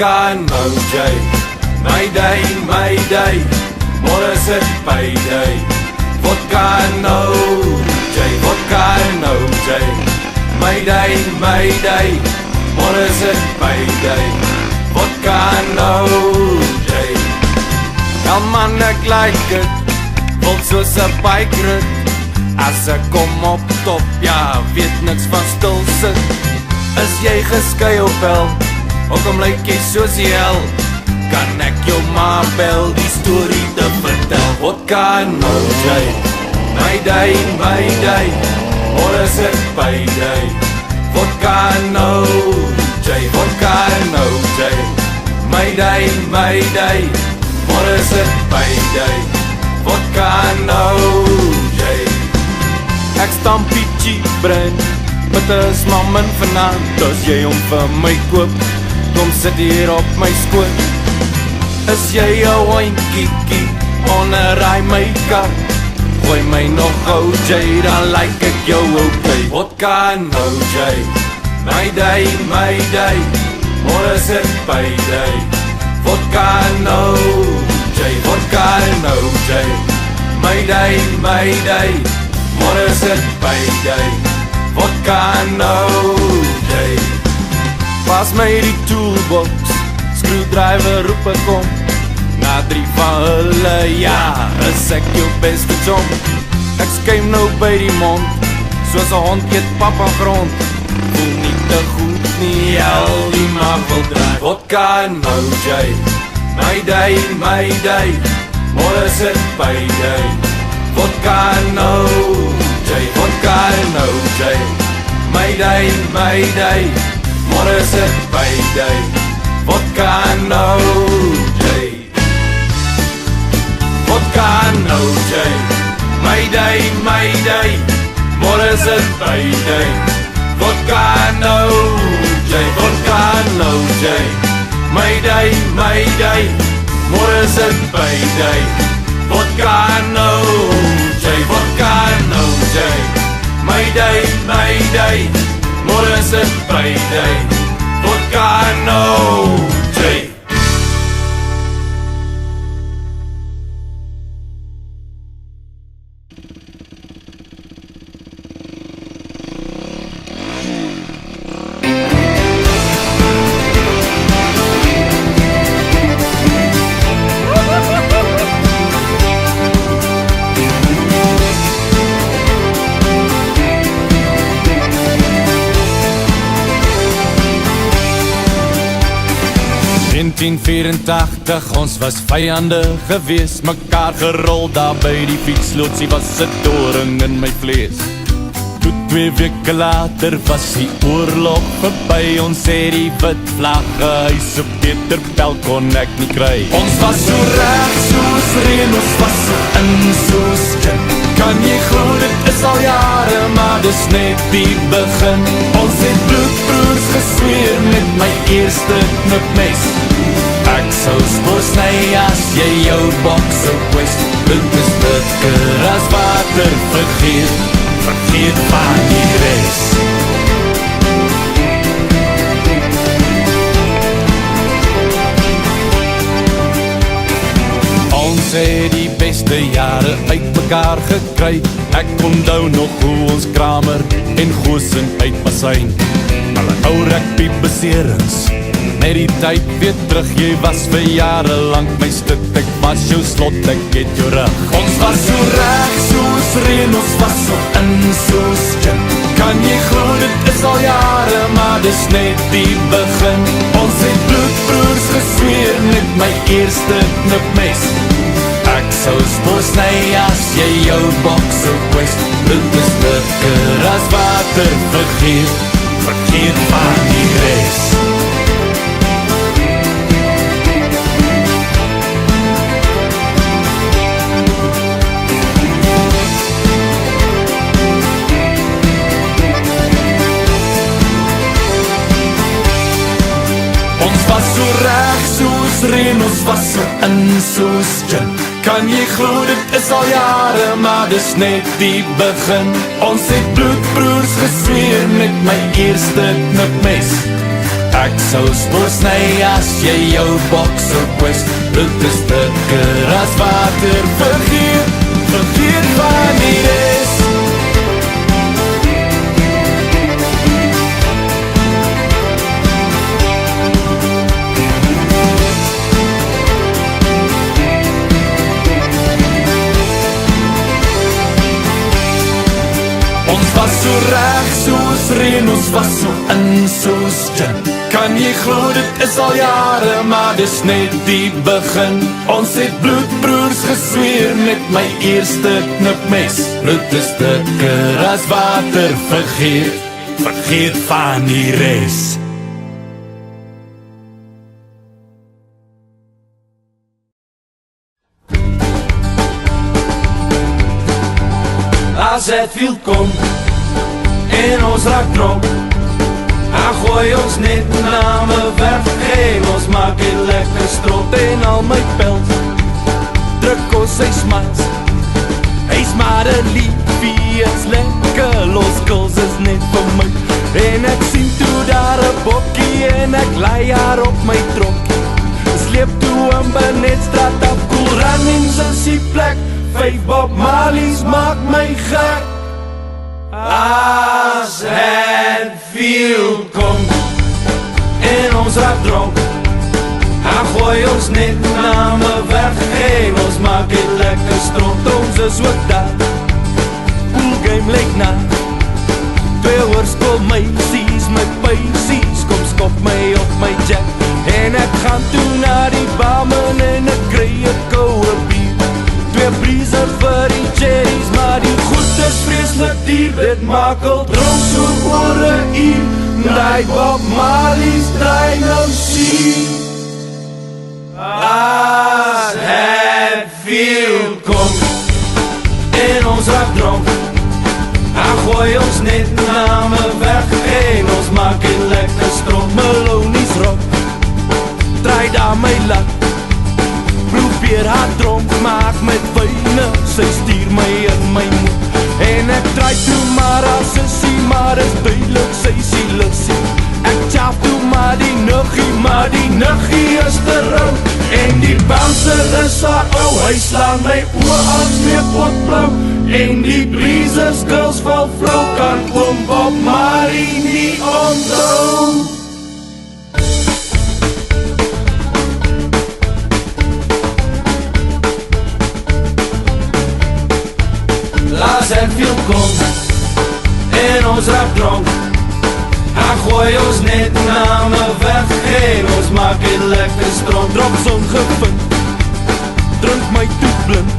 vodka en OJ. Mayday, mayday, môre is dit payday. Vodka en OJ, vodka en OJ. Mayday, mayday, môre is dit payday. Vodka en OJ. Ja man, ek like het, wil soos 'n bike rit. As ek kom op top, ja, weet niks van stil sit. Is jy geskei op hel, hoekom lyk jy soos die hel? Kan ek jou maar bel, die story te vertel? Vodka en OJ, mayday, mayday, môre is dit payday. Vodka en OJ, vodka en OJ. Mayday, mayday, môre is dit payday. Vodka en OJ. Ek stamp die cheap brein, wat is maar min vanaand. As jy hom vir my koop, kom sit hier op my skoot. Is jy 'n hoinkie, onderraai my kar. Gooi my nog OJ, dan like ek jou okay. Vodka en OJ, mayday, mayday, môre is dit payday. Vodka en OJ, vodka en OJ. Mayday, mayday, môre is dit payday. Vodka en OJ. Pas my die toolbox, screwdriver roep ek om. Na 3 van hulle, ja, is ek jou beste chom. Ek skuim nou by die mond, soos 'n hond eet pap aan grond. Voel nie te goed nie, al die maag wil draai. Vodka en OJ, mayday, mayday, môre is dit payday. Vodka en OJ, vodka en OJ. Mayday, mayday, môre is dit payday. Vodka en OJ. Vodka en OJ, mayday, mayday, môre is dit payday. Vodka en OJ, vodka en OJ. Mayday, mayday, môre is dit payday. Vodka en OJ, vodka en OJ. Mayday, mayday, môre is dit payday. Vodka en OJ. In 1984, ons was vyande gewees, mekaar gerol daar by die fietslootsie, was 'n doring in my vlees. Toe 2 weke later was die oorlog verby, ons het die wit vlagge huis op Peterbel kon ek nie kry. Ons was so reg soos reën, ons was so in soos gin. Kan jy glo dit is al jare, maar dis net die begin. Ons het bloedbroers gesmeer met my eerste knipmes. Ek sou spoor sny as jy jou bok sou kwes. Bloed is dikker as water, vergeet van die res. Ons het die beste jare uit mekaar gekry. Ek onthou nog hoe ons Kramer en Goosen uitpasyn. Alle ou rugby beserings, met die tyd weer terug. Jy was vir jare lang my stuk, ek was jou slot, ek het jou rug. Ons was so reg soos reën, ons was so in soos gin. Kan jy glo dit is al jare, maar dis net die begin. Ons het bloedbroers gesmeer met my eerste knipmes. Ek sou spoor sny as jy jou bok sou kwes. Bloed is dikker as water, vergeet van die res. Ons was so reg soos reën, ons was so in soos gin. Kan jy glo dit is al jare, maar dis net die begin. Ons het bloedbroers gesmeer met my eerste knipmes. Ek sou spoor sny as jy jou boks sou kwis. Bloed is dikker as water, vergeet van die res. Ons was so reg soos reën, ons was so in soos gin. Kan jy glo dit is al jare, maar dis net die begin. Ons het bloedbroers gesweer met my eerste knipmes. Bloed is dikker as water, vergeet van die res. As Hetfield kom en ons raak dronk, en gooi ons net name weg, en ons maak het lekker strot. En al my pels druk ons sy smaas, hy's maar een liefie, is lekker, los kils is net vir my. En ek sien toe daar een bokkie, en ek lei haar op my tronkie. Sleep toe in Benetstraat af, Cool Runnings is die plek, 5 Bob Marley's maak my gek. As Hetfield kom en ons raak dronk, en gooi ons net name weg, en ons maak het lekker stront. Ons is ook daar, Pool game lyk na 2 hoërskool meisies met pysies, kom skop my op my jack, en ek gaan toe na die barman en ek kry 'n koue bier. 2 briezer vir die cherries, maar die goed is vreeslik dier. Dit maak al dronk so oor 'n uur, die Bob Marley's draai nou sien. As Hetfield kom en ons raak dronk, en gooi ons net name weg, en ons maak het lekker stront. Maloney's rock, draai daar my lak, probeer haar dronk maak met wyne, sy stuur my in my moed, en ek draai toe maar as sissie, maar is duidelik sy sielissie. Ek tjaf toe maar die nuggie is te rou, en die bouncer is haar ou, hy slaan my oor als weer potblauw, en die breezers girls val flauw, kan oom Bob Marley nie onthou. As Hetfield kom en ons raak dronk, en gooi ons net name weg, en ons maak het lekker stront. Drops ongevind, drink my toe blind,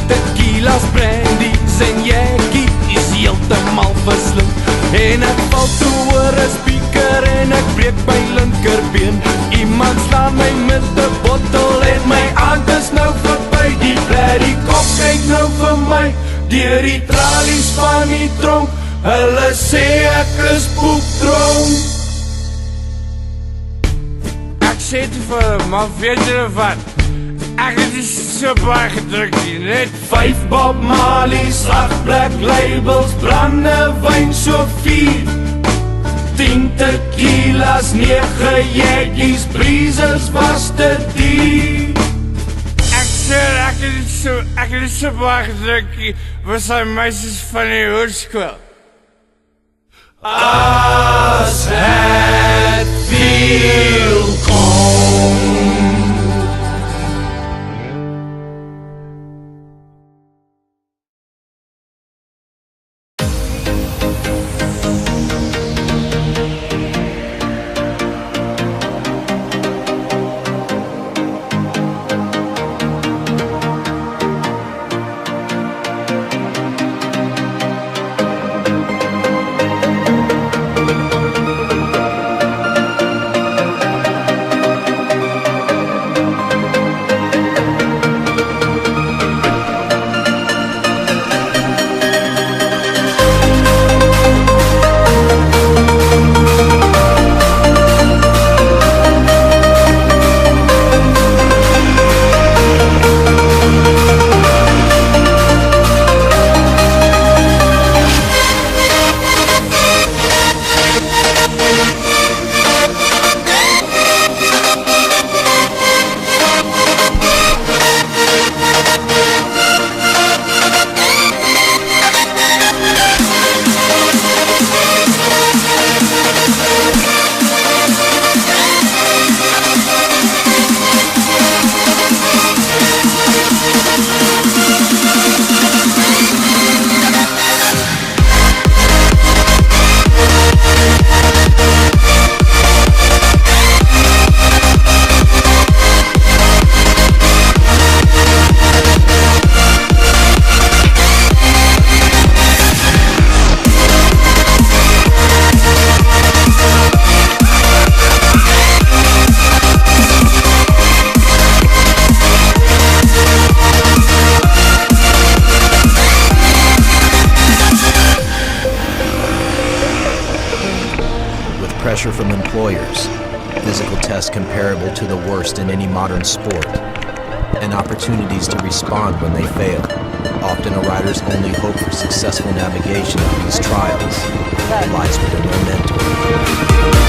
tequila's, brandies en jackies heeltemal verslind, en ek val toe oor 'n speaker en ek breek my linkerbeen. Iemand slaan my met 'n bottel en my aand is nou verby. Die blerrie kop kyk nou vir my deur die tralies van die tronk, hulle sê ek is poepdronk. Ek sê te vir hulle, maar weet julle wat? Ek het nie so baie gedruk nie, net 5 Bob Marley's, 8 Black Labels, brandewyn so 4, 10 tequilas, 9 jackies, breezers was te duur. Ek het nie so baie gedruk nie, was sy meisies van die hoërskool. As Hetfield kom. pressure from employers, physical tests comparable to the worst in any modern sport, and opportunities to respond when they fail. Often a rider's only hope for successful navigation of these trials lies within their mentor.